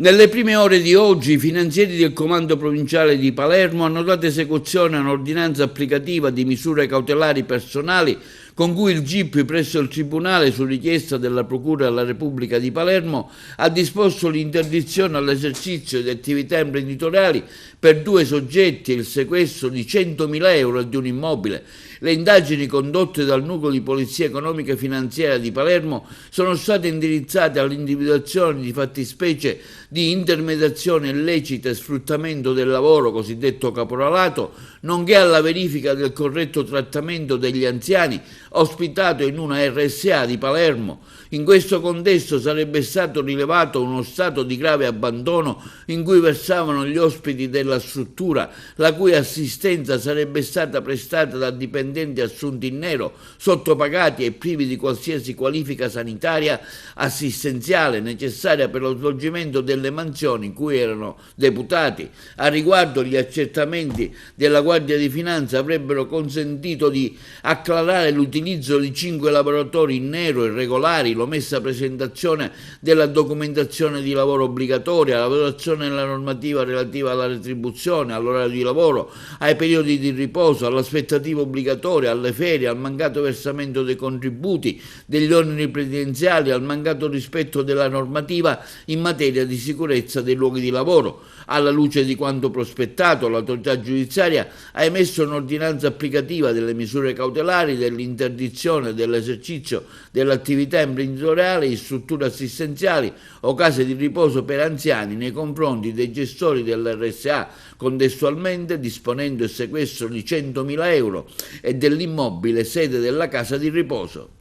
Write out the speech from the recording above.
Nelle prime ore di oggi i finanzieri del Comando Provinciale di Palermo hanno dato esecuzione a un'ordinanza applicativa di misure cautelari personali con cui il GIP presso il Tribunale, su richiesta della Procura della Repubblica di Palermo, ha disposto l'interdizione all'esercizio di attività imprenditoriali per 2 soggetti e il sequestro di 100.000 euro di un immobile. Le indagini condotte dal Nucleo di Polizia Economica e Finanziaria di Palermo sono state indirizzate all'individuazione di fattispecie di intermediazione illecita e sfruttamento del lavoro, cosiddetto caporalato, nonché alla verifica del corretto trattamento degli anziani ospitato in una RSA di Palermo. In questo contesto sarebbe stato rilevato uno stato di grave abbandono in cui versavano gli ospiti della struttura, la cui assistenza sarebbe stata prestata da dipendenti assunti in nero, sottopagati e privi di qualsiasi qualifica sanitaria assistenziale necessaria per lo svolgimento delle mansioni in cui erano deputati. A riguardo, gli accertamenti della Guardia di Finanza avrebbero consentito di acclarare l'utilizzo di 5 lavoratori in nero irregolari, l'omessa presentazione della documentazione di lavoro obbligatoria, la valutazione della normativa relativa alla retribuzione, all'orario di lavoro, ai periodi di riposo, all'aspettativa obbligatoria, alle ferie, al mancato versamento dei contributi, degli oneri previdenziali, al mancato rispetto della normativa in materia di sicurezza dei luoghi di lavoro. Alla luce di quanto prospettato, l'autorità giudiziaria ha emesso un'ordinanza applicativa delle misure cautelari dell'interdizione dell'esercizio dell'attività imprenditoriale in strutture assistenziali o case di riposo per anziani nei confronti dei gestori dell'RSA, contestualmente disponendo il sequestro di 100.000 euro e dell'immobile sede della casa di riposo.